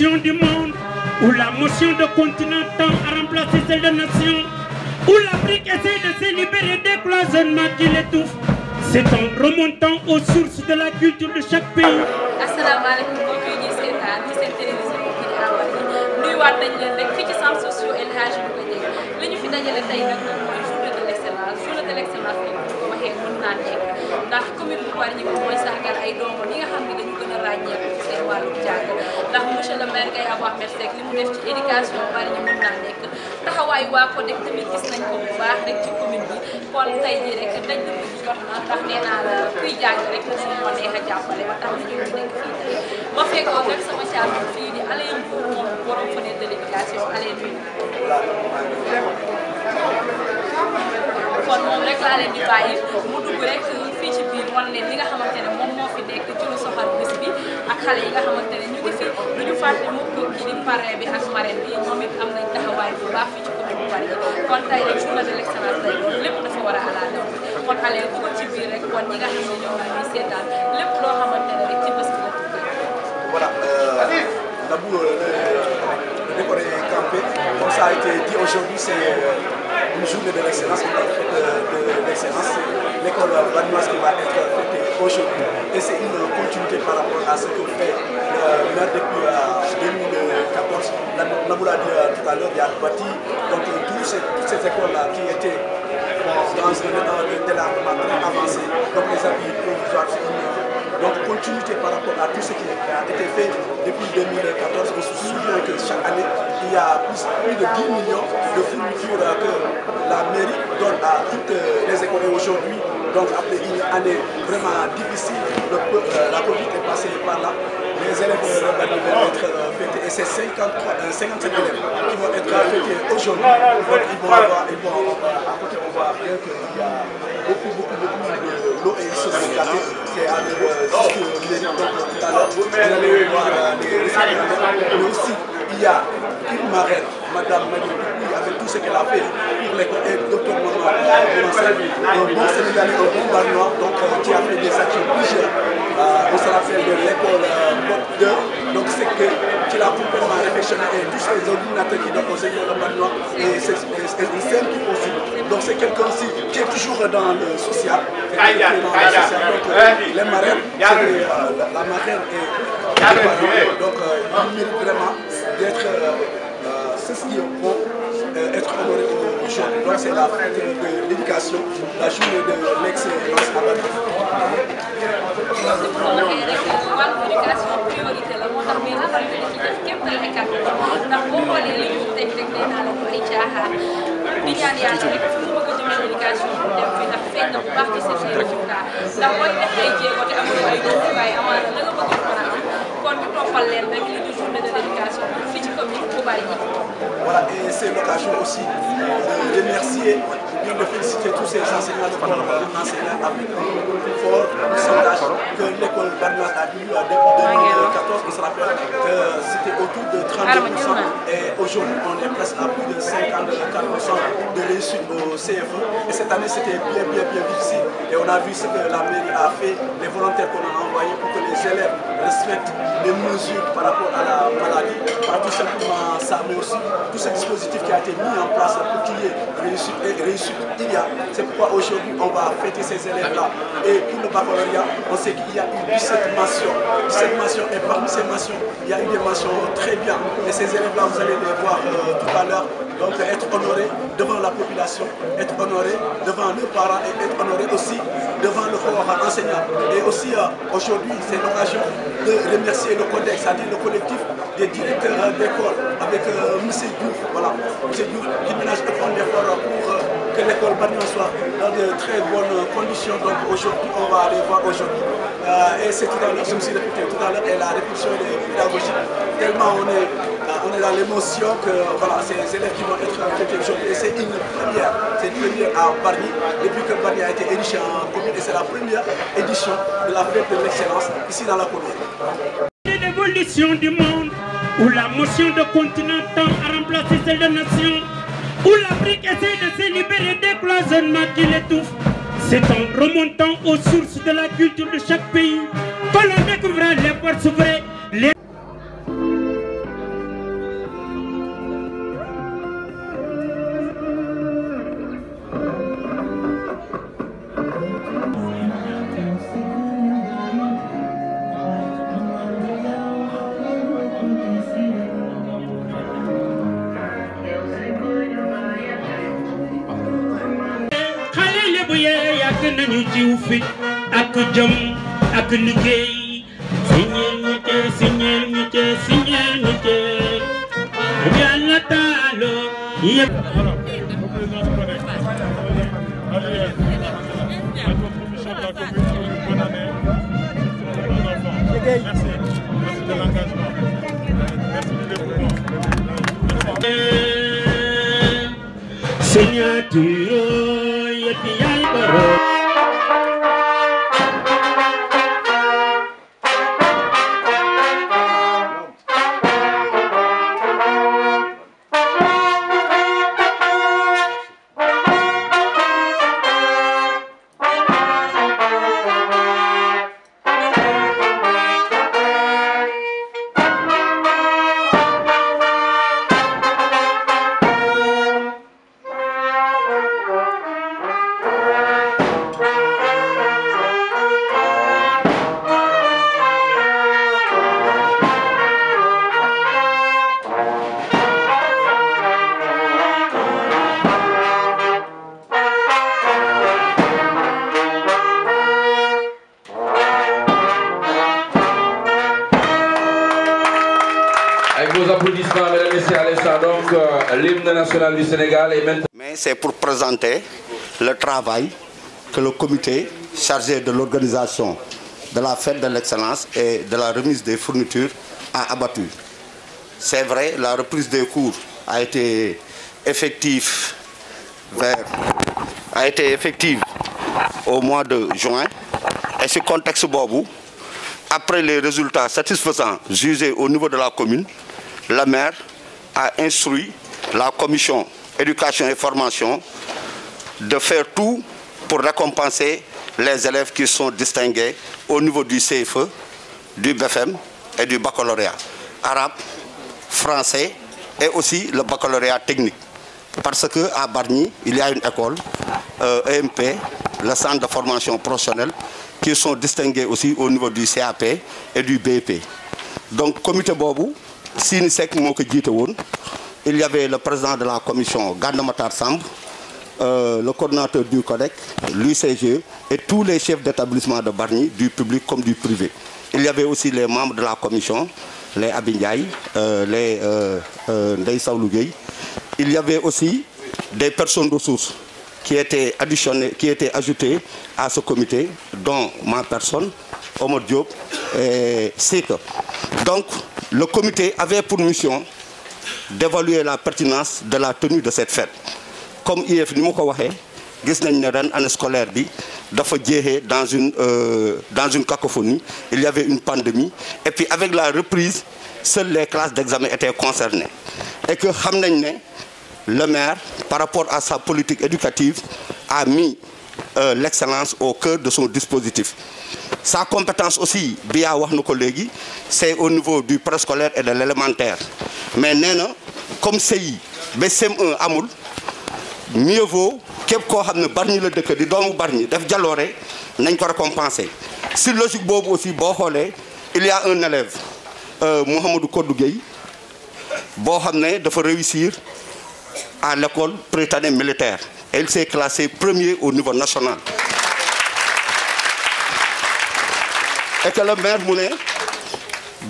l'évolution du monde, où la motion de continent tend à remplacer celle de nation, où l'Afrique essaie de se libérer des cloisonnements qui l'étouffent. C'est en remontant aux sources de la culture de chaque pays. asalaamaaleykum mbokk yi ñuy seetaan ci seen télévision bi di Awa nuyuwaat nañ leen rek fii ci centre social El Hadji Bouga Dieng li ñu fi dajale tey nag mooy journée de l'excellence journée de l'excellence bi bu ko waxee mën naa nekk ndax commune bu Bargny bi mooy sargal ay doomam yi nga xam ne dañu gën a ràññeeku ci seen wàllu jàng ndax monsieur le maire Gaye Abou Ahmed Seck li mu def ci éducation Bargny mën naa nekk taxawaay waa CODEC tamit gis nañ ko bu baax rek ci commune bi kon tey jii rek dañ dëkk bi jot na ndax nee naa la kuy jàng rek la suñu moo neex a jàppale ba tax na ñu nekk fii tey ma fekkoon nag sama caabi fii di Alain Diouf moom borom fenêtre de l'éducation Alain Diouf kon moom rek laa leen di bàyyi mu dugg rek fii ci biir wan leen li nga xamante ne moom moo fi nekk ci lu soxal bés bi ak xale yi nga xamante ne ñu ngi fi lu ñu fàtte mukk kii di parrain bi ak marraine bi ñoom it am nañ taxawaay bu baax fii ci commune bu Bargny kon tey rek journée de l'excellence tey lépp dafa war a alaale kon xale yi dugg ci biir rek kon ñi nga xam ne ñoom la ñuy seetaan lépp loo xamante ne rek ci bés bi la tukkee. Voilà, Nabou, le décor est campé. Comme ça a été dit aujourd'hui, c'est une journée de l'excellence, une fête de l'excellence. L'école bargnoise qui va être fêtée aujourd'hui. Et c'est une continuité par rapport à ce que fait le maire depuis 2014. Nabou l'a dit tout à l'heure, il y a bâti donc, toutes ces écoles-là qui étaient dans un état de délabrement très avancé. Donc les habits provisoires, c'est donc continuité par rapport à tout ce qui a été fait depuis 2014. On se souvient que chaque année, il y a plus de 10 millions de fournitures que la mairie donne à toutes les écoles. Et aujourd'hui, donc après une année vraiment difficile, la Covid est passée par là. Les élèves vont être fêtés et c'est 55 élèves qui vont être fêtés aujourd'hui. Donc ils vont avoir, à côté on voit bien qu'il y a beaucoup de l'eau et ils sont gâtés. C'est à leur tout à l'heure. Vous allez voir mais aussi il y a une marraine, Madame Madeleine, avec tout ce qu'elle a fait pour l'école et Dr Mohamed, un bon Sénégalais, un bon Bargnois, donc qui a fait des actions plusieurs. On se rappelle de l'école Bob 2, donc c'est qu'il a complètement réflexionné et tous les ordinateurs qui donnent aux écoles Bargnois et c'est une scène qui aussi. Donc c'est quelqu'un aussi qui est toujours dans le social. Donc les marraines, la marraine est donc il mérite vraiment d'être c'est ce qui vont être honorés aujourd'hui. Donc c'est la fête de l'éducation, la journée de l'excellence à Bargny. L'éducation priorité la moo tax mais naka la ci def képp la ay kàddu ndax boo xoolee li ñu teg rek nee naa la ko ay caaxaan di ñaan yàlla rek fu mu bëgg a jëmale éducation bu dem fi ndax feeñ na bu baax ci seen résultat ndax booy def ay jéego te amul ay jumtukaay amaana la nga bëgg mën a am kon ñu toppal leen rek li di journée de l'éducation fii ci commune bu Bargny. Voilà, et c'est l'occasion aussi de remercier et de féliciter tous ces enseignants de enseignants avec un fort sondage que l'école bargnoise a eu depuis 2014. On se rappelle que c'était autour de 32% et aujourd'hui on est presque à plus de 54% de réussite au CFE. Et cette année c'était bien difficile. Et on a vu ce que la mairie a fait, les volontaires qu'on a envoyés pour que les élèves respectent les mesures par rapport à la maladie, par tout simplement ça, mais aussi tout ce dispositif qui a été mis en place pour qu'il y ait réussite il y a. C'est pourquoi aujourd'hui on va fêter ces élèves-là. Et pour le baccalauréat, on sait qu'il y a eu 17 mentions. 17 mentions et parmi ces mentions, il y a eu des mentions très bien. Et ces élèves-là, vous allez les voir tout à l'heure. Donc être honoré devant la population, être honoré devant leurs parents et être honoré aussi devant le corps enseignant. Et aussi aujourd'hui, c'est l'occasion de remercier le CODEC, c'est-à-dire le collectif des directeurs d'école avec M. Diouf, voilà, M. Diouf qui ménage autant d'efforts pour que l'école bargnoise soit dans de très bonnes conditions. Donc aujourd'hui, on va aller voir aujourd'hui. Et c'est tout à l'heure, je me suis répété tout à l'heure, et la répétition est pédagogique. Tellement on est dans l'émotion que voilà, c'est les élèves qui vont être fêtés aujourd'hui. Et c'est une première à Bargny, depuis que Bargny a été érigé en commune. Et c'est la première édition de la fête de l'excellence ici dans la commune. L'évolution du monde, où la motion de continent tend à remplacer celle de nation, où l'Afrique essaie de se libérer des cloisonnements qui l'étouffent. C'est en remontant aux sources de la culture de chaque pays que l'on découvrira les forces vraies. nañu jiw fit ak jom ak liggéey signeel ñu te Yàlla taalo yëpp Merci de l'engagement. Merci du développement. Signature yëpp yaay borom. Applaudissements, mesdames et messieurs, à l'instant. Donc, l'hymne national du Sénégal est maintenant. Mais c'est pour présenter le travail que le comité chargé de l'organisation de la fête de l'excellence et de la remise des fournitures a abattu. C'est vrai, la reprise des cours a été effective au mois de juin. Et ce contexte bobu, après les résultats satisfaisants jugés au niveau de la commune, la maire a instruit la commission éducation et formation de faire tout pour récompenser les élèves qui sont distingués au niveau du CFE, du BFM et du baccalauréat arabe, français et aussi le baccalauréat technique. Parce qu'à Bargny, il y a une école, EMP, le centre de formation professionnelle, qui sont distingués aussi au niveau du CAP et du BEP. Donc, comité Bobu, il y avait le président de la commission, Gana Matar Samb, le coordinateur du CODEC, l'UCG et tous les chefs d'établissement de Bargny, du public comme du privé. Il y avait aussi les membres de la commission, les Abindiaï, les Ndeye Saoulou Gueye. Il y avait aussi des personnes ressources qui étaient ajoutées à ce comité, dont ma personne, Omar Diop et Seka. Donc, le comité avait pour mission d'évaluer la pertinence de la tenue de cette fête. Comme IF ni moko waxé, gis nañ né ren année scolaire bi dafa jéxé dans une cacophonie, il y avait une pandémie et puis avec la reprise, seules les classes d'examen étaient concernées. Et que xam nañ né le maire par rapport à sa politique éducative a mis l'excellence au cœur de son dispositif. Sa compétence aussi, c'est au niveau du préscolaire et de l'élémentaire. Mais néna, comme CI, BCM1 Amoul, mieux vaut képp koo xam ne Bargny la dëkk di doomu Bargny def jaloore nañ ko récompenser. Si logique boobu aussi boo xoolee il y a un élève Mouhamadou Kodou Gueye boo xam ne dafa réussir à l'école Prytanée militaire. Elle s'est classée premier au niveau national. Et que le maire Mouné,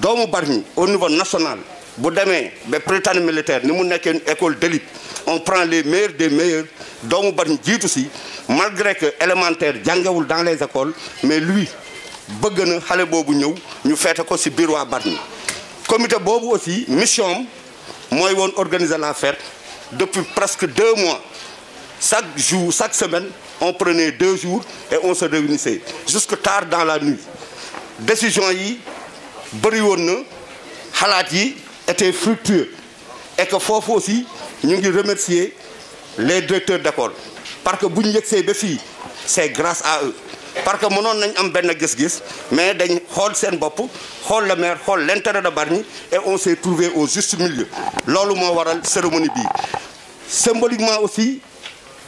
dans Bargny, au niveau national, vous demee ba Prytanée militaire, nous sommes une école d'élite. On prend les meilleurs des meilleurs. Dans Bargny, dit aussi, malgré que élémentaire, jàngewul dans les écoles, mais lui, bëgg na xalé bobu ñew ñu fété ko ci bureau à Bargny. Comité bobu aussi, mission moy won organiser la fête depuis presque 2 mois. Chaque jour, chaque semaine, on prenait 2 jours et on se réunissait jusque tard dans la nuit. Décision yi bari won na xalaat yi était fructueux et que fofu aussi ñu ngi remercier les directeurs d'école parce que buñu yexé ba fi c'est grâce à eux parce que mënon nañ am ben gis-gis mais dañ xol sen bop xol le maire xol l'intérêt de Bargny et on s'est trouvé au juste milieu. Lolu mo waral cérémonie bi. Symboliquement aussi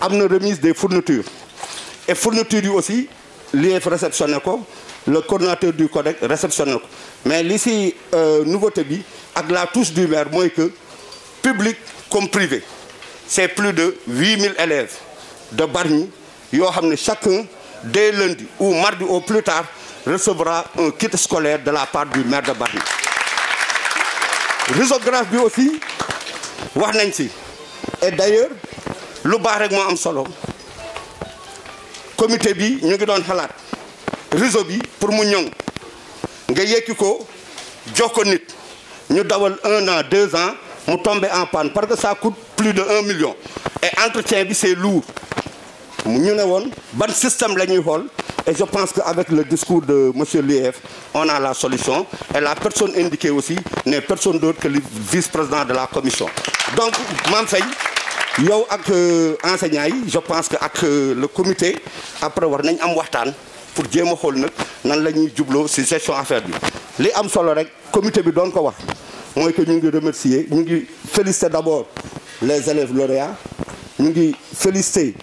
amna remise des fournitures et fournitures aussi l'IEF réceptionné ko, le coordinateur du CODEC réceptionné ko. Mais ici nouveauté bi ak la touche du maire moy que public comme privé c'est plus de 8000 élèves de Bargny yo xamné chacun dès lundi ou mardi au plus tard, recevra un kit scolaire de la part du maire de Bargny. Risographe bi aussi wax nañ ci. Et d'ailleurs lu baax rek moo am solo comité bi ñu ngi doon xalaat réseau bi pour mu ñoŋ nga yekki ko jox ko nit ñu dawal 1 an 2 ans mu tomber en panne parce que ça coûte plus de 1 million et entretien bi c'est lourd ñu ne woon ban système la ñuy xool et je pense qu'avec le discours de monsieur l'IEF on a la solution et la personne indiquée aussi n'est personne d'autre que le vice-président de la commission. Donc Mame Faye yow ak enseignants yi je pense que ak le comité après war nañ am waxtaan pour jéem a xool nag nan la ñuy jubloo ci gestion affaire bi li am solo rek comité bi doon ko wax mooy que ñu ngi remercier ñu ngi féliciter d'abord les élèves lauréats ñu ngi féliciter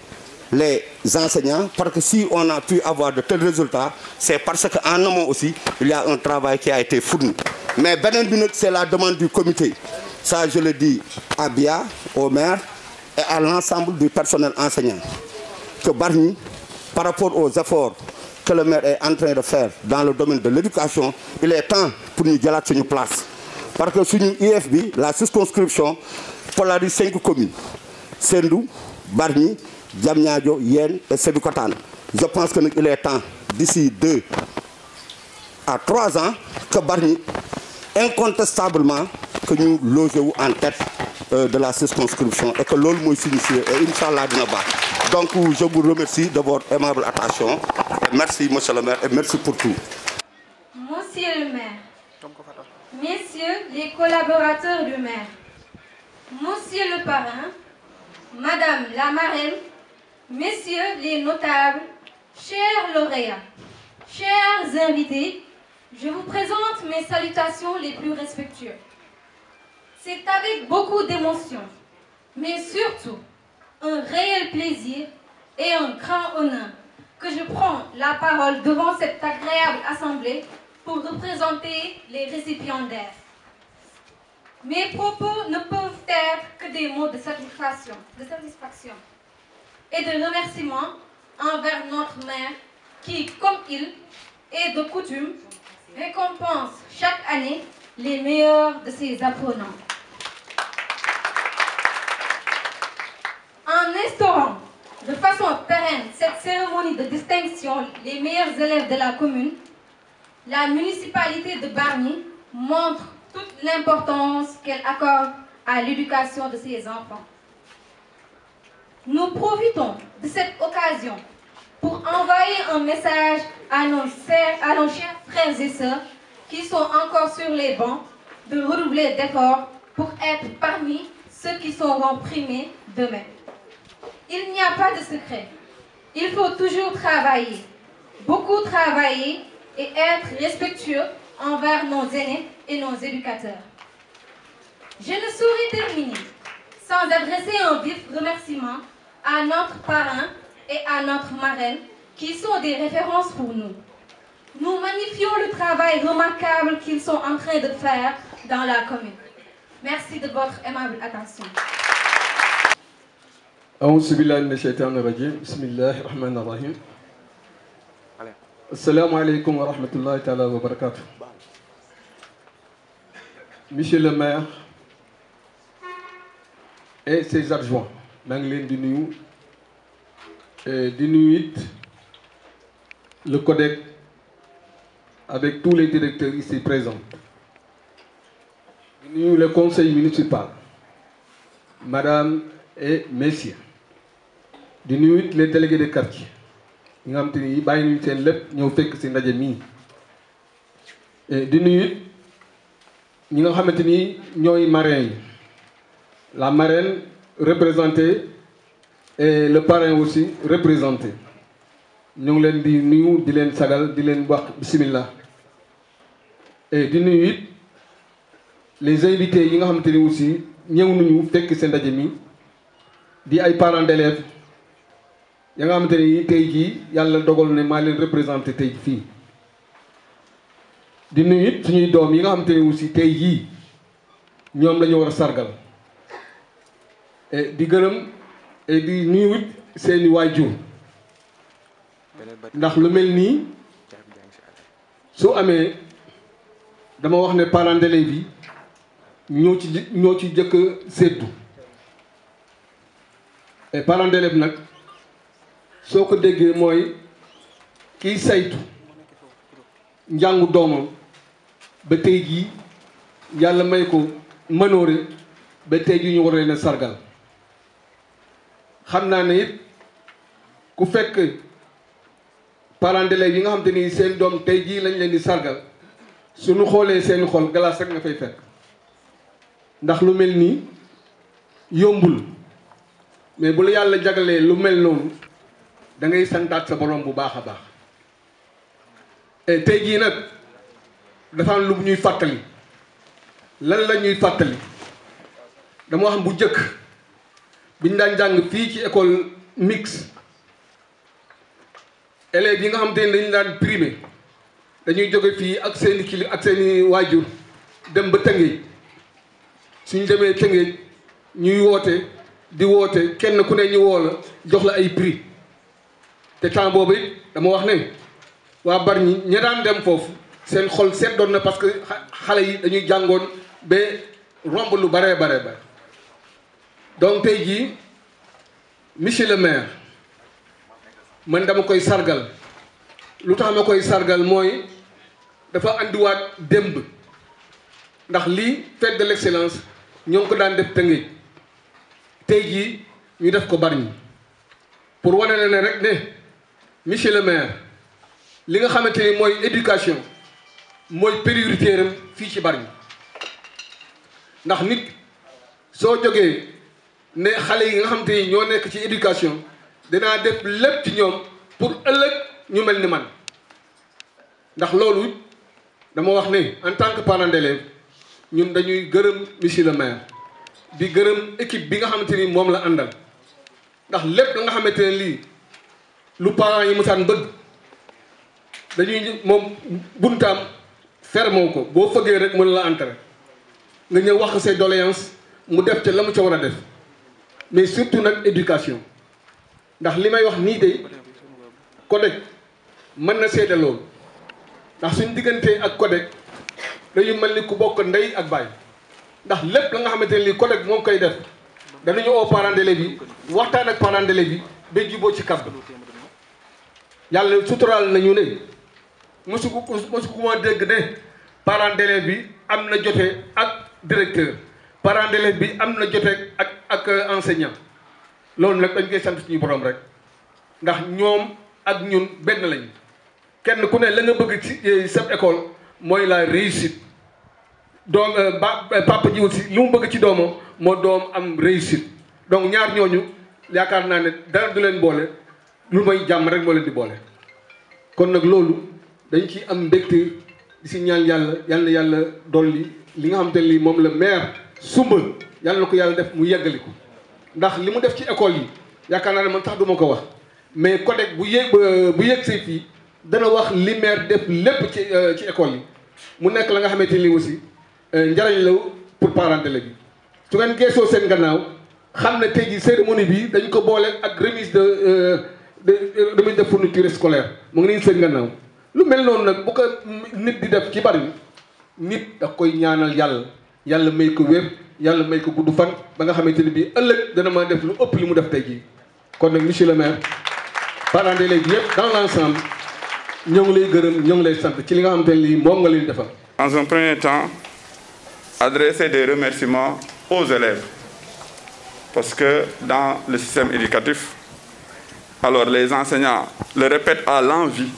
les enseignants parce que si on a pu avoir de tels résultats c'est parce qu'en amont aussi il y a un travail qui a été fourni mais beneen bi nag c'est la demande du comité ça je le dis à Bia au maire et à l'ensemble du personnel enseignant que Bargny par rapport aux efforts que le maire est en train de faire dans le domaine de l'éducation il est temps pour ñu jëlaat suñu place parce que suñu IEF bi la circonscription polarise 5 communes Sendou Bargny Diamniadio Yène et Sébikotane je pense que nag il est temps d'ici 2 à 3 ans que Bargny incontestablement que ñu logé wu en tête de la circonscription et que loolu mooy signifié et inchallah dina baax donc je vous remercie de votre aimable attention et merci monsieur le maire et merci pour tout. Monsieur le maire, messieurs les collaborateurs du maire, monsieur le parrain, madame la marraine, messieurs les notables, chers lauréats, chers invités, je vous présente mes salutations les plus respectueuses. C'est avec beaucoup d'émotion, mais surtout un réel plaisir et un grand honneur que je prends la parole devant cette agréable assemblée pour représenter les récipiendaires. Mes propos ne peuvent être que des mots de satisfaction et de remerciement envers notre maire qui, comme il est de coutume, récompense chaque année les meilleurs de ses apprenants. En instaurant de façon pérenne cette cérémonie de distinction les meilleurs élèves de la commune, la municipalité de Bargny montre toute l'importance qu'elle accorde à l'éducation de ses enfants. Nous profitons de cette occasion pour envoyer un message à nos chers frères et sœurs qui sont encore sur les bancs de redoubler d'efforts pour être parmi ceux qui seront primés demain. Il n'y a pas de secret. Il faut toujours travailler, beaucoup travailler et être respectueux envers nos aînés et nos éducateurs. Je ne saurais terminer sans adresser un vif remerciement à notre parrain et à notre marraine qui sont des références pour nous. Nous magnifions le travail remarquable qu'ils sont en train de faire dans la commune. Merci de votre aimable attention. A'uuzu billahi mina shaytaani rajiim. Bismillahi rahmaani rahiim. Assalamu alaikum wa rahmatullahi ta'ala wa barakatuh. Monsieur le maire et ses adjoints, maa ngi leen di nuyu it le CODEC avec tous les directeurs ici présents. Di nuyu le conseil municipal, madame et messieurs. Di nuyu it les délégués de quartier ñi nga xam te ni bàyyi nañu seen lépp ñëw fekk ci ndaje mii. Di nuyu it ñi nga xamante ni ñooy marraines yi, la marraine représentée et le parrain aussi représenté. ñu ngi leen di nuyu di leen sagal di leen wax bismillah. Et di nuyu it les invités yi nga xamante ni aussi ñëw nañu fekk seen ndaje mi di ay parents d'élèves ya nga xamante ni tey jii yàlla dogal ne maa leen représenté tey fii. di nuyu it suñuy doom yi nga xamante ni aussi tey jii ñoom la ñu war a sargal et di gërëm et di nuyu it seeni waajur ndax lu mel nii su amee dama wax ne parents d'élèves bi ñoo ci jëkk séddu et parents d'élèves nag soo ko déggee mooy kiy saytu njàngu doomam ba tey jii yàlla may ko mënoore ba tey jii ñu war leen a sargal xam naa ne it ku fekk parents d'élèves yi nga xam te ni seen doom tey jii lañ leen di sargal suñu xoolee seeni xol glace rek nga fay fekk ndax lu mel nii yombul mais bu la yàlla jagalee lu mel noonu da ngay santaat sa borom bu baax a baax et tey jii nag dafa am lu ñuy fàttali lan la ñuy fàttali dama wax bu njëkk biñ daan jàng fii ci école mixte élèves yi nga xam te ne dañu daan primé dañuy jóge fii ak seeni kili ak seeni waajur dem ba Tëngéej suñ demee Tëngéej ñuy woote kenn ku ne ñu woo la jox la ay prix te temps boobu it dama wax ne waa Bargny ña daan dem foofu seen xol seddoon na parce que xale yi dañuy jàngoon ba romb lu bare donc tey jii monsieur le maire man dama koy sargal lu tax ma koy sargal mooy dafa andiwaat démb ndax lii fête de l'excellence ñoo ngi ko daan def Tëngéej tey jii ñu def ko Bargny pour wane na ne rek ne monsieur le maire li nga xamante ni mooy éducation mooy priorité am fii ci Bargny ndax nit soo jógee ne xale yi nga xamante ni ñoo nekk ci éducation dinaa def lépp ci ñoom pour ëllëg ñu mel ni man ndax loolu dama wax ne en tant que parent d'élève ñun dañuy gërëm monsieur le maire di gërëm équipe bi nga xamante ni moom la àndal ndax lépp la nga xamante ne lii lu parents yi musaan bëgg dañuy moom buntaam ferme ko boo fëggee rek mën la entrer nga ñëw wax say doléances mu def te la mu ca war a def mais surtout nag éducation ndax li may wax nii de CODEC mën na seede loolu ndax suñ diggante ak CODEC dañu mel ni ku bokk ndey ak baay ndax lépp la nga xamante ne lii CODEC moom koy def danañu oo parents d'élèves yi waxtaan ak parents d'élèves yi ba juboo ci kàddu yàlla suturaal nañu ne mosu ku ma dégg ne parents d'élèves bi am na jote ak directeur parents d'élèves bi am na jote ak enseignant loolu nag dañ koy sant suñu borom rek ndax ñoom ak ñun benn lañu kenn ku ne la nga bëgg ci sa école mooy la réussite donc papa ji aussi li mu bëgg ci doomam moo doom am réussite donc ñaar ñooñu yaakaar naa ne dara du leen boole lu may jàmm rek moo leen di boole kon nag loolu dañ ci am mbégte di si ñaan yàlla dolli li nga xam te lii moom la maire sumbal yàlla na ko yàlla def mu yeggali ko ndax li mu def ci école yi yaakaar naa ne man tax duma ko wax mais CODEC bu yëg see fii dana wax li maire def lépp ci école yi mu nekk la nga xamante ni aussi njariñ la pour parents d'élèves bi su ngeen geesoo seen gannaaw xam ne tey jii cérémonie bi dañ ko boole ak remise de fourniture scolaire mu ngi nii seen gannaaw lu mel noonu nag bu ko nit di def ci Bargny nit da koy ñaanal yàlla may ko wér yàlla may ko gudd fan ba nga xamante ni bii ëllëg dana ma def lu ëpp li mu def tey jii kon nag monsieur le maire parents d'élèves yëpp dans l'ensemble ñoo ngi lay gërëm ñoo ngi lay sant ci li nga xamante ne lii moom nga leen defal. Dans un premier temps, adresser des remerciements aux élèves parce que dans le système éducatif, alors les enseignants le répètent à l'envi,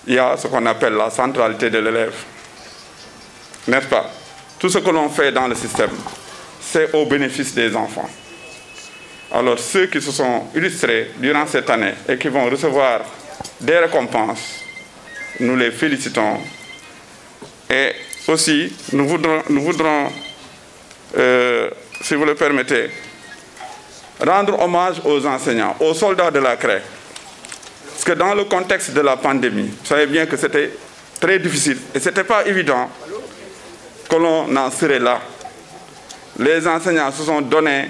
il y a ce qu'on appelle la centralité de l'élève, n'est-ce pas? Tout ce que l'on fait dans le système, c'est au bénéfice des enfants. Alors ceux qui se sont illustrés durant cette année et qui vont recevoir des récompenses, nous les félicitons. Et aussi, nous voudrons si vous le permettez, rendre hommage aux enseignants, aux soldats de la CREI. Parce que dans le contexte de la pandémie, vous savez bien que c'était très difficile et ce n'était pas évident que l'on en serait là. Les enseignants se sont donnés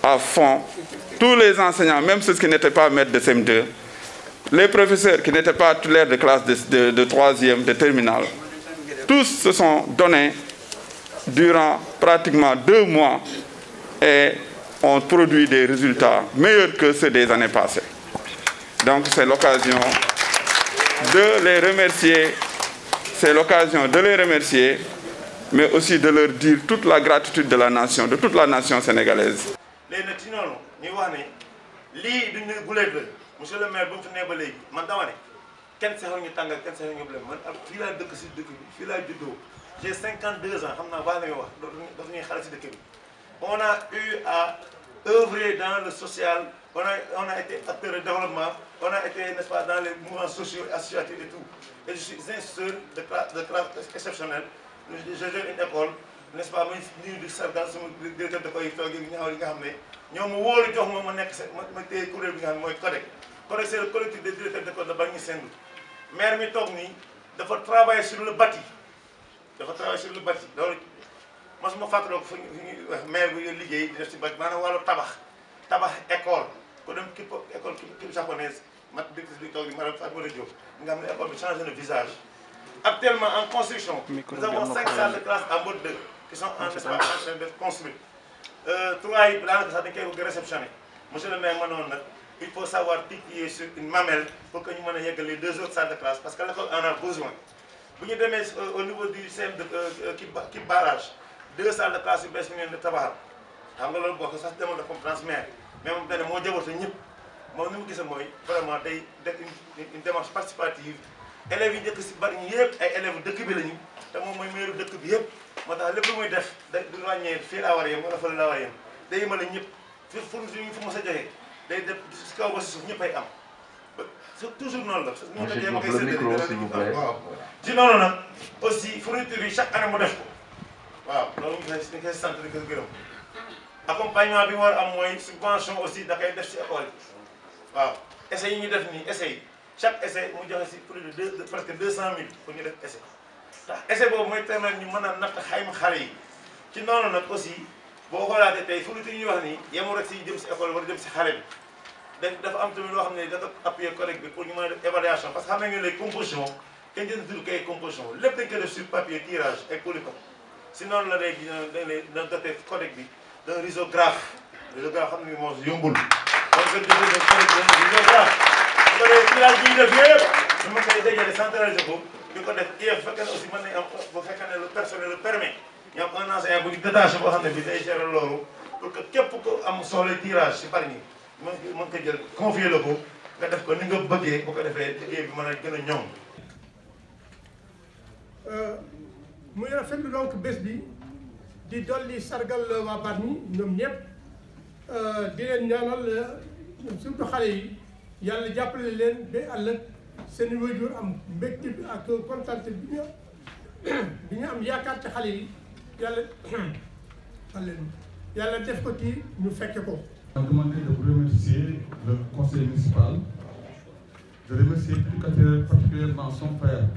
à fond, tous les enseignants, même ceux qui n'étaient pas maîtres de CM2, les professeurs qui n'étaient pas titulaires de classe de 3e, de terminale, tous se sont donnés durant pratiquement 2 mois et ont produit des résultats meilleurs que ceux des années passées. Donc c'est l'occasion de les remercier, mais aussi de leur dire toute la gratitude de la nation, de toute la nation sénégalaise. Monsieur le maire, bu mu fi nee ba léegi man dama ne kenn saxal ñu tàngal kenn saxal ñu blé man fii laa dëkk si dëkk bi fii laa juddoo j'ai 52 ans xam naa baax na nga wax dafa ñuy xale si dëkk bi. On a eu à œuvrer dans le social, on a été acteur de développement, on a été, n'est-ce pas, dans les mouvements sociaux, associatifs et tout. Et je suis instituteur de classe exceptionnelle. Je gère une école, n'est-ce pas, moi je suis sargal sama directeur de koy toog yi nga xam ne ñoom ma wóolu jox ma nekk ma téye kuréel bi nga xam ne mooy CODEC. CODEC c'est le collectif des directeurs d'école de Bargny Sendou. Maire mi toog nii dafa travailler sur le bâti. Dafa travailler sur le bâti. loolu mas ma fàttaloo ko fu ñuy wax maire bu liggéey di def si bâti maanaam wàllu tabax école ko dem école kii japonaise mat directrice bi toog bi madame Fatma Diop nga xam ne école bi changé de visage. Actuellement en construction, nous avons 5 salles de classe en mode 2 qui sont en train d'être construites. 3 yi daanaka sax dañ koy réceptionné. Monsieur le maire ma noonu nag il faut savoir piquer sur une mamelle pour que ñu mën a yeggal les 2 autres salles de classe parce que l'école en a besoin. Bu ñu demee au niveau du CM de kii barrage 2 salles de classe yu bees yu ngeen di tabaxal xam nga loolu bokk sax demande de compétence maire mais moom dañ ne moo jaboote ñëpp moom ni mu gisee mooy vraiment day def une démarche participative. Élèves yi njëkk si bari ñi yëpp ay élèves dëkk bi lañu te moom mooy meeru dëkk bi yëpp moo tax lépp lu muy def day du ràññee fii laa war a yem wala fële laa war a yem day yemale ñëpp fu mos a joxe day def si kaw ba si suuf ñëpp ay am toujours noonu la. monsieur Diouf le micro s'il vous plaît. waaw si noonu nag aussi fourniture yi chaque année mu def ko waaw loolu ñu koy sant di ko gërëm accompagnement bi mu war a am mooy subvention aussi da koy def si école yi waaw essais yi ñu def nii essais yi. Chaque essai mu joxe si plus de presque 200 000 pour ñu def essai ndax essai boobu mooy permettre ñu mën a natt xayma xale yi ci noonu nag aussi boo xoolaatee tey fourniture yi ñuy wax nii yemul rek si jëm si école wala jëm si xale bi dafa am tamit loo xam ne dafa appuyer collègue bi pour ñu mën a def évaluation parce que xam nañu ne les compositions kenn jënd tur kay composition lépp dañ koy def sur papier tirage ak polycop si noonu la léegi dañ doté collègue bi d'un risographe xam ne moo yombul donc risographe bu dee tirage bi ñu def yëpp ñu mën koy dajale centralisé ko ñu ko def IEF bu fekkee ne aussi mën nañu am bu fekkee ne le personnel le permet ñu am un enseignant bu ñu détaché boo xam ne bii day gérer loolu pour que képp ko am soxla tirage si Bargny mën ko jël confier la ko nga def ko ni nga bëggee bu ko defee liggéey bi mën a gën a ñoŋ. muy rafetlu donc bés bi di dolli sargal waa Bargny ñoom ñëpp di leen ñaanal surtout xale yi. yàlla jàppale leen ba ëllëg seen waajur am mbégte bi ak kontaante bi ñu am yaakaar ci xale yi yàlla def ko ci ñu fekke ko. Donc, demandé de vous remercier le conseil municipal, de remercier particulièrement son frère,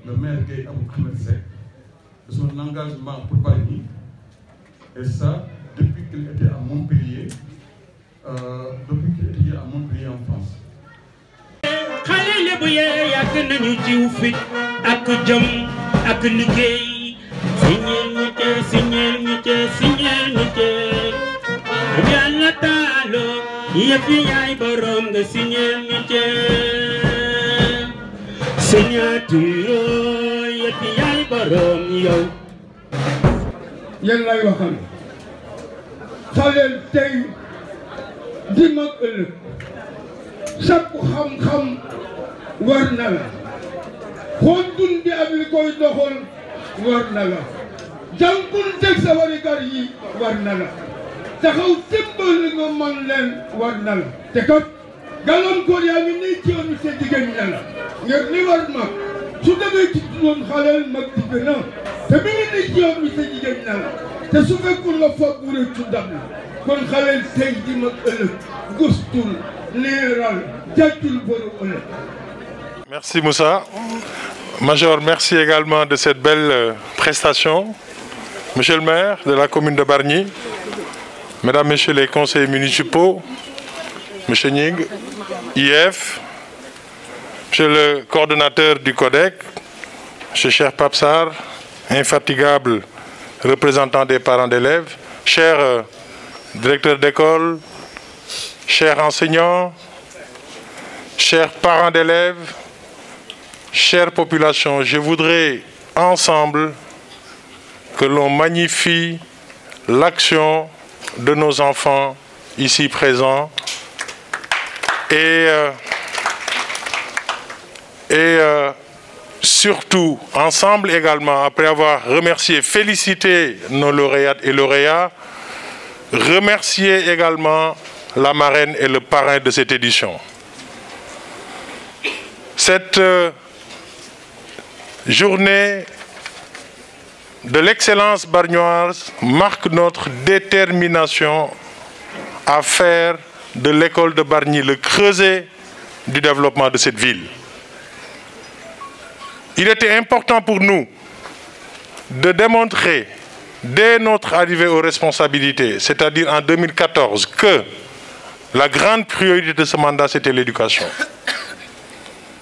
le maire Gueye Abou Ahmed Seck, de son engagement pour Bargny, et ça depuis qu'il était à Montpellier. Depuis qu'il étudiait à Montpellier en France. xale lébu yee yàgg nañu jiw fit ak jom ak liggéey siñeel ñu te yàlla taalo yëpp yaay borom nga siñeel ñu te signature yëpp yaay borom yow yéen lay waxal xale tey di mag ëllëg sakku xam-xam war na la xool dundi ak li koy doxal war na la jànkuwanteeg sa warigar yi war na la taxaw tëmbal li nga mën leen war na la te kat gàllankoor yaa ngi nii ci yoonu sa jigéen ña la ngir li war mag su demee ci doon xaleel mag digg na te mi ngi nii ci yoonu sa jigéen ña la te su fekkul la foog bu rëcc ci ndam la kon xaleel tey di mag ëllëg gustul leeral jàccul boru ëllëg. Merci Moussa. Major, merci également de cette belle prestation. Monsieur le maire de la commune de Bargny, mesdames, messieurs les conseillers municipaux, monsieur Ning, IF, Monsieur le coordonnateur du CODEC, Monsieur Cher Papsar, infatigable représentant des parents d'élèves, chers directeurs d'école, chers enseignants, chers parents d'élèves, chère population, je voudrais ensemble que l'on magnifie l'action de nos enfants ici présents et surtout, ensemble également, après avoir remercié, félicité nos lauréates et lauréats, remercier également la marraine et le parrain de cette édition. Cette journée de l'excellence bargnoise marque notre détermination à faire de l'école de Bargny le creuset du développement de cette ville. Il était important pour nous de démontrer, dès notre arrivée aux responsabilités, c'est-à-dire en 2014, que la grande priorité de ce mandat, c'était l'éducation.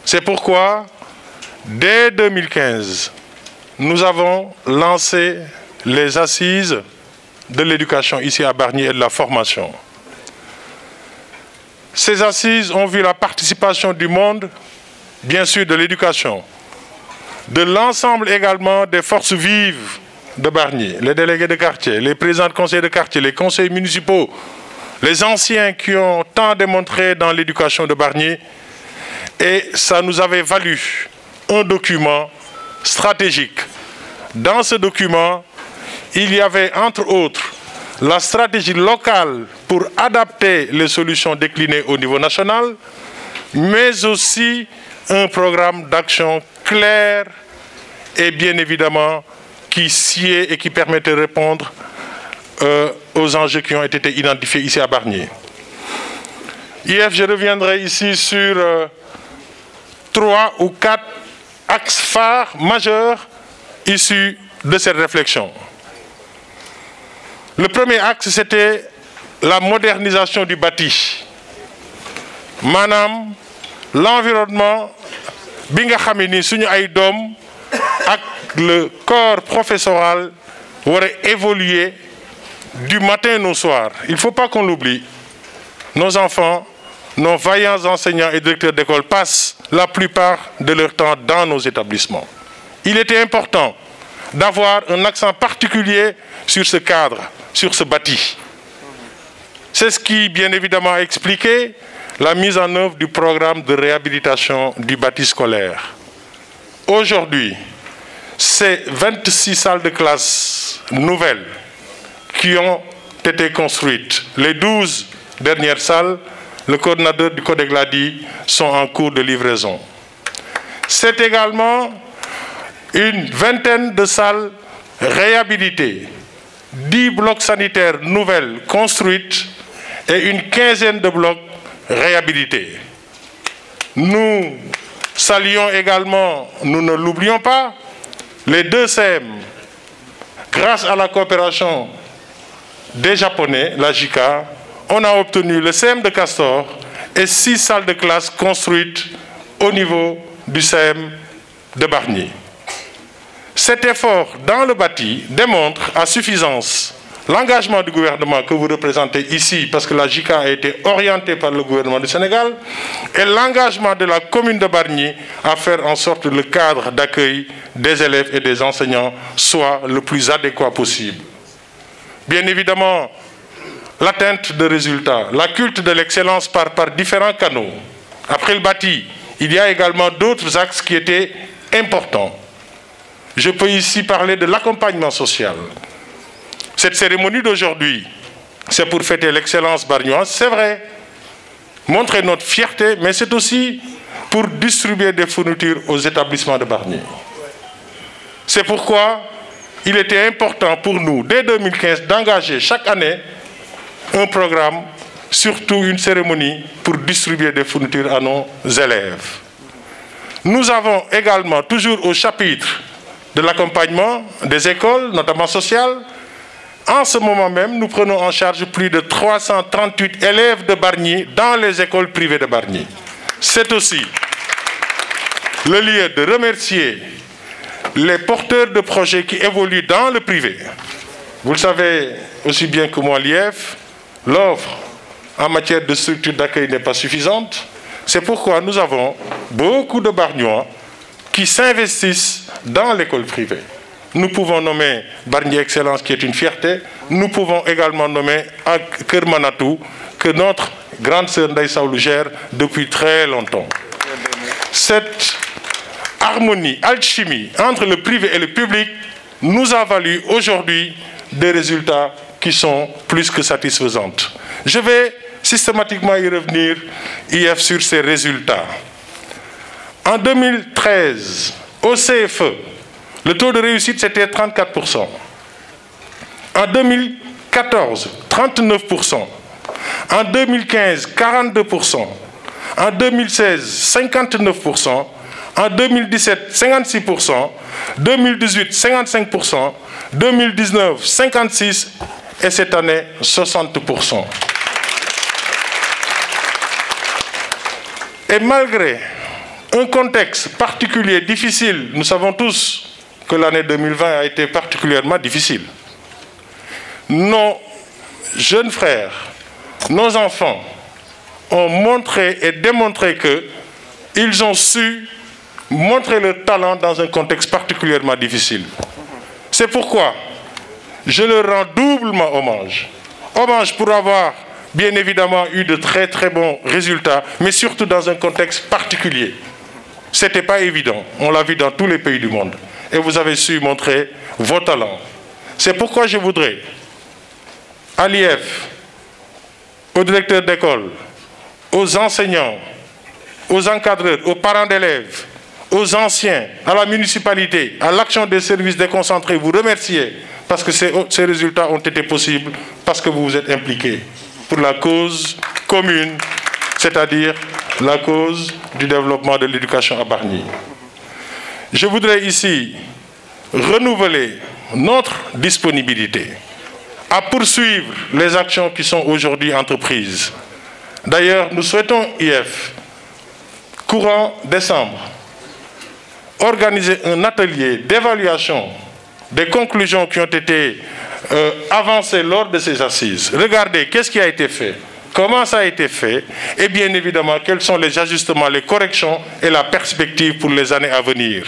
C'est pourquoi, dès 2015, nous avons lancé les assises de l'éducation ici à Bargny et de la formation. Ces assises ont vu la participation du monde, bien sûr de l'éducation, de l'ensemble également des forces vives de Bargny, les délégués de quartier, les présidents de conseils de quartier, les conseils municipaux, les anciens qui ont tant démontré dans l'éducation de Bargny. Et ça nous avait valu un document stratégique. Dans ce document, il y avait entre autres la stratégie locale pour adapter les solutions déclinées au niveau national, mais aussi un programme d'action clair et bien évidemment qui sied et qui permettait de répondre aux enjeux qui ont été identifiés ici à Bargny. IF, je reviendrai ici sur 3 ou 4 axes phares majeurs issus de cette réflexion. Le premier axe, c'était la modernisation du bâti. Manam, l'environnement, binga xamini suñu ay dom ak le corps professoral aurait évolué du matin au soir. Il ne faut pas qu'on l'oublie. Nos enfants, nos vaillants enseignants et directeurs d'école passent la plupart de leur temps dans nos établissements. Il était important d'avoir un accent particulier sur ce cadre, sur ce bâti. C'est ce qui, bien évidemment, a expliqué la mise en œuvre du programme de réhabilitation du bâti scolaire. Aujourd'hui, c'est 26 salles de classe nouvelles qui ont été construites. Les 12 dernières salles, le coordinateur du CODEC l'a dit, sont en cours de livraison. C'est également une vingtaine de salles réhabilitées, 10 blocs sanitaires nouvelles construites et une quinzaine de blocs réhabilités. Nous saluons également, nous ne l'oublions pas, les 2 CEM, grâce à la coopération des Japonais, la JICA, on a obtenu le CEM de Castor et 6 salles de classe construites au niveau du CEM de Bargny. Cet effort dans le bâti démontre à suffisance l'engagement du gouvernement que vous représentez ici, parce que la JICA a été orientée par le gouvernement du Sénégal, et l'engagement de la commune de Bargny à faire en sorte que le cadre d'accueil des élèves et des enseignants soit le plus adéquat possible. Bien évidemment, l'atteinte de résultats, la culte de l'excellence par différents canaux. Après le bâti, il y a également d'autres axes qui étaient importants. Je peux ici parler de l'accompagnement social. Cette cérémonie d'aujourd'hui, c'est pour fêter l'excellence bargnoise, c'est vrai, montrer notre fierté, mais c'est aussi pour distribuer des fournitures aux établissements de Bargny. C'est pourquoi il était important pour nous, dès 2015, d'engager chaque année un programme, surtout une cérémonie pour distribuer des fournitures à nos élèves. Nous avons également, toujours au chapitre de l'accompagnement des écoles, notamment sociales, En ce moment même, nous prenons en charge plus de 338 élèves de Bargny dans les écoles privées de Bargny. C'est aussi le lieu de remercier les porteurs de projets qui évoluent dans le privé. Vous le savez aussi bien que moi, l'IEF, l'offre en matière de structure d'accueil n'est pas suffisante. C'est pourquoi nous avons beaucoup de Bargnois qui s'investissent dans l'école privée. Nous pouvons nommer Bargny Excellence, qui est une fierté. Nous pouvons également nommer Kermanatou, que notre grande sœur Ndaï Saoulou gère depuis très longtemps. Cette harmonie, alchimie entre le privé et le public nous a valu aujourd'hui des résultats qui sont plus que satisfaisants. Je vais systématiquement y revenir, IF, sur ces résultats. En 2013, au CFE, le taux de réussite, c'était 34%. En 2014, 39%. En 2015, 42%. En 2016, 59%. En 2017, 56%. 2018, 55%. 2019, 56%. Et cette année, 60%. Et malgré un contexte particulier, difficile, nous savons tous que l'année 2020 a été particulièrement difficile. Nos jeunes frères, nos enfants ont montré et démontré qu'ils ont su montrer leur talent dans un contexte particulièrement difficile. C'est pourquoi je leur rends doublement hommage. Hommage pour avoir bien évidemment eu de très très bons résultats, mais surtout dans un contexte particulier. Ce n'était pas évident, on l'a vu dans tous les pays du monde. Et vous avez su montrer vos talents. C'est pourquoi je voudrais, à l'IEF, aux directeurs d'école, aux enseignants, aux encadreurs, aux parents d'élèves, aux anciens, à la municipalité, à l'action des services déconcentrés, vous remercier parce que ces résultats ont été possibles parce que vous vous êtes impliqués pour la cause commune, c'est-à-dire la cause du développement de l'éducation à Bargny. Je voudrais ici renouveler notre disponibilité à poursuivre les actions qui sont aujourd'hui entreprises. D'ailleurs, nous souhaitons, IF, courant décembre, organiser un atelier d'évaluation des conclusions qui ont été avancées lors de ces assises. Regardez qu'est-ce qui a été fait, comment ça a été fait, et bien évidemment, quels sont les ajustements, les corrections et la perspective pour les années à venir.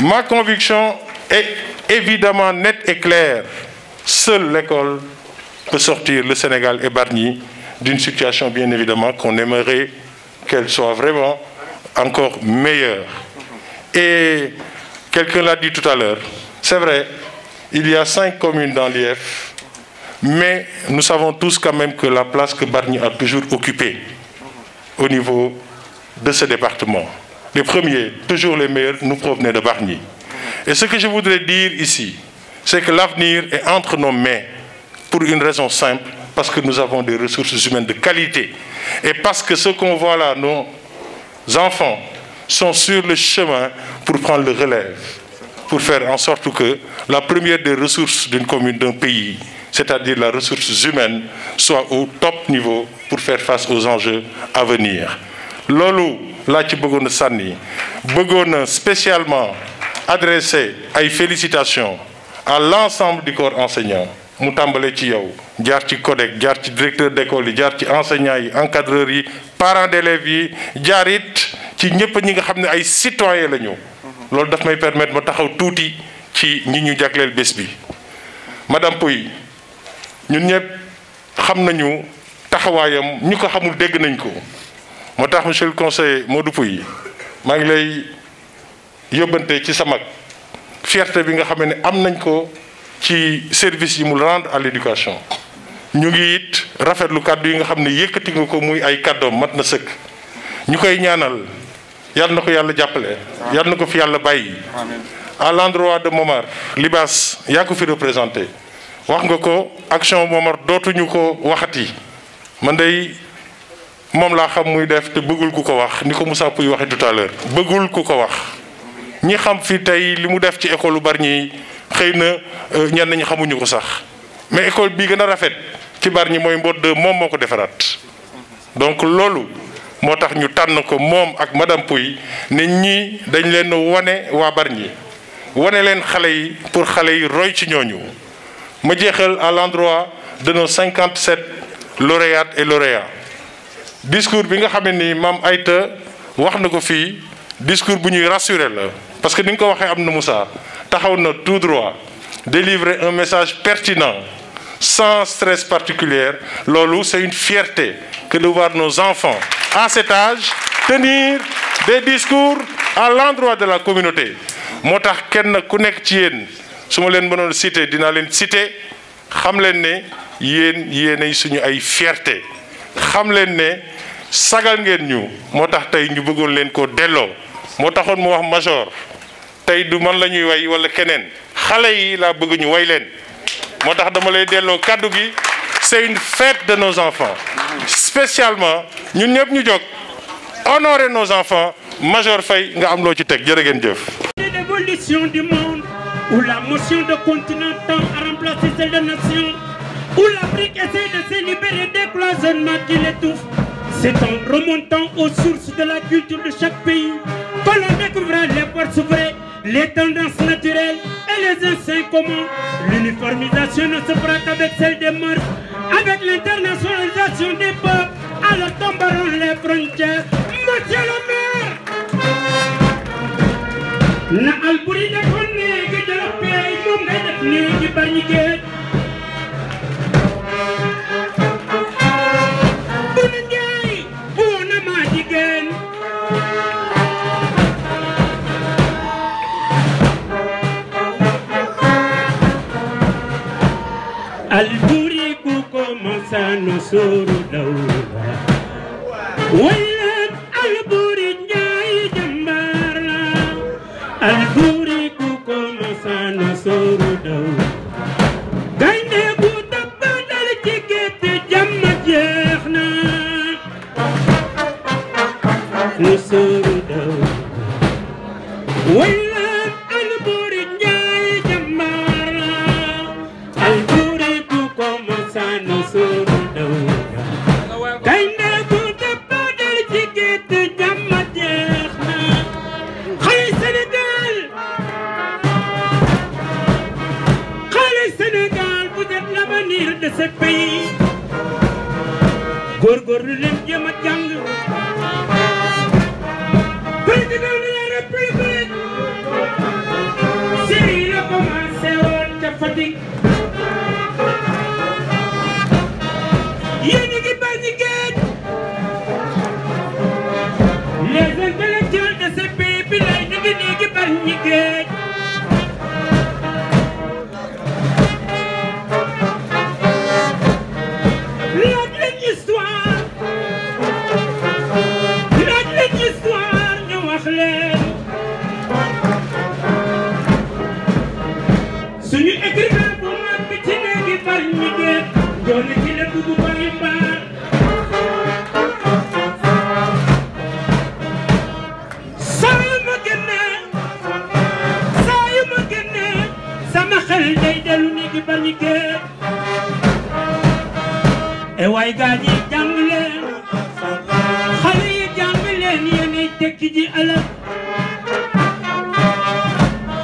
Ma conviction est évidemment nette et claire. Seule l'école peut sortir le Sénégal et Bargny d'une situation, bien évidemment, qu'on aimerait qu'elle soit vraiment encore meilleure. Et quelqu'un l'a dit tout à l'heure, c'est vrai, il y a 5 communes dans l'IEF, mais nous savons tous quand même que la place que Bargny a toujours occupée au niveau de ce département, les premiers, toujours les meilleurs, nous provenaient de Bargny. Et ce que je voudrais dire ici, c'est que l'avenir est entre nos mains pour une raison simple, parce que nous avons des ressources humaines de qualité. Et parce que ce qu'on voit là, nos enfants sont sur le chemin pour prendre le relève, pour faire en sorte que la première des ressources d'une commune, d'un pays, c'est-à-dire la ressource humaine, soit au top niveau pour faire face aux enjeux à venir. Lolo, là ci bëggoon sànni, bëggoon spécialement adresser ay félicitations à l'ensemble du corps enseignant. Mu tàmbale ci yow, jaar ci codec, jaar ci directeur d'école yi, jaar ci enseignants yi, encadreurs yi, parents d'élèves yi, jaar it ci ñëpp ñi nga xam ne ay citoyens lañu. Loolu daf may permettre ma taxaw tuuti ci ñi ñu jagleel bés bi. Madame Pouy, ñun ñëpp xam nañu taxawaayam, ñu ko xamul dégg nañ ko. Moo tax monsieur le conseiller Modou Pouy, maa ngi lay yóbbante ci sa mag fierté bi nga xam ne am nañ ko ci service yi mu rendre à l'éducation. Ñu ngi it rafetlu kàddu yi nga xam ne yëkkati nga ko muy ay kàddoom mat na sëkk. Ñu koy ñaanal yal na ko yàlla jàppale, yal na ko fi yàlla bàyyi. À l'endroit de Momar Libas yaa ko fi représenté wax nga ko action Momar dootuñu ko waxati man day moom laa xam muy def te bëggul ku ko wax ni ko Moussa Pouy waxee tout à l'heure bëggul ku ko wax. Ñi xam fi tey li mu def ci école Bargny xëy na ñenn ñi xamuñu ko sax mais école bii gën a rafet ci Bargny mooy Mbod 2 moom moo ko defaraat donc loolu moo tax ñu tànn ko moom ak madame Pouy ne ñii dañ leen wane waa Bargny wane leen xale yi pour xale yi roy ci ñooñu ma jeexal à l'endroit de nos 57 lauréates et lauréats discours bi nga xam ne nii Mame Aïta wax na ko fii discours bu ñuy rassurer la parce que ni nga ko waxee am na Moussa taxaw na tout droit délivrer un message pertinent sans stress particulier. Loolu, c'est une fierté que de voir nos enfants à cet âge tenir des discours à l'endroit de la communauté. moo tax kenn ku nekk ci yéen su ma leen mënoon citer dinaa leen citer xam leen ne yéenay suñu ay fierté xam leen ne sagal ngeen ñu moo tax tey ñu bëggoon leen ko delloo moo taxoon mu wax major tey du man la ñuy way wala keneen xale yi laa bëgg ñu way leen moo tax dama lay delloo kàddu gi. C'est une fête de nos enfants spécialement ñun ñëpp ñu jóg honorer nos enfants. Major Faye nga am loo ci teg jërë ngeen jëf. L'évolution du monde où la motion de continent tend à remplacer celle de nation, où l'Afrique essaie de se libérer des cloisonnements qui l'étouffent. C'est en remontant aux sources de la culture de chaque pays que l'on découvrira les forces vraies, les tendances naturelles et les instincts communs. L'uniformisation ne se fera qu'avec celle des mœurs, avec l'internationalisation des peuples. Alors tomberont les frontières. Monsieur le maire, na alburi de kon néegi de la paix moom ngay def néegi Bargny géej bu na njaay bu na maa jigéen alburi ku commence no sooru daw wayleen alburi njaay jàmbaar la alburi ku commence no sooru daw gaynde ku dabba dal ci gétt jàmm jeex na no sooru daw wayleen alburi njaay jàmbaar la alburi ku commence no sooru daw gaynde ku dabba dal ci gétt jàmm jeex na xale Sénégal Sénégal, vous êtes l'avenir de ce pays. Góorgóorlu leen jéem a jàng. Président de la République. Série la commencé woon ca Fatick. Yéen a ngi Bargny géej. Les intellectuels de ce pays bi lay ñu ngi Bargny géej. Suñu écrivain bu mag bi ci néegi Bargny géej doon ci la dugg bari mbaar saa yu ma génnee sama xel day dellu néegi Bargny géej e waay gaa ñi jàng leen xale yi jàng leen yéenay tekki ji ëllëg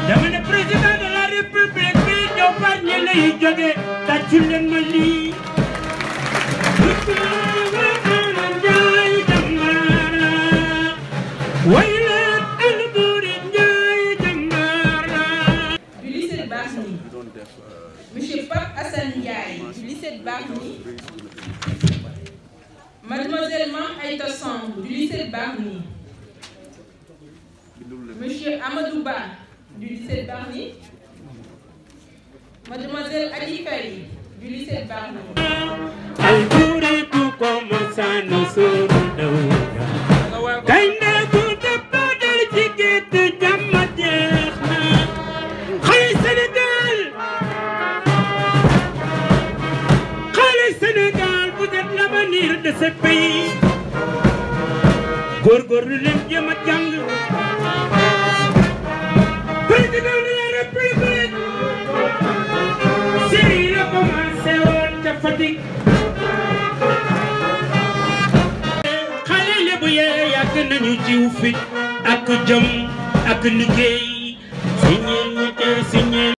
dama ne président de la république bi ñëw Bargny lay jóge tàccu leen ma lii njaay jàmbaara way leen alburi njaay jàmbaara du lycée de Bargny monsieur Pape Assane Ndiaye du lycée de Bargny mademoiselle Mame Aïta Samb du lycée de Bargny monsieur Amadou Ba du lycée de Bargny, mademoiselle Ali Faye du lycée de Bargny. alburi ku commence no sooru daw gaynde ku dabba dal ci gétt jàmm jeex na xale Sénégal vous êtes l'avenir de ce pays góorgóorlu leen jéem a jàng. Président de la République, Série la commence Fatick xale Lebu yee yàgg nañu jiw fit ak jom ak liggéey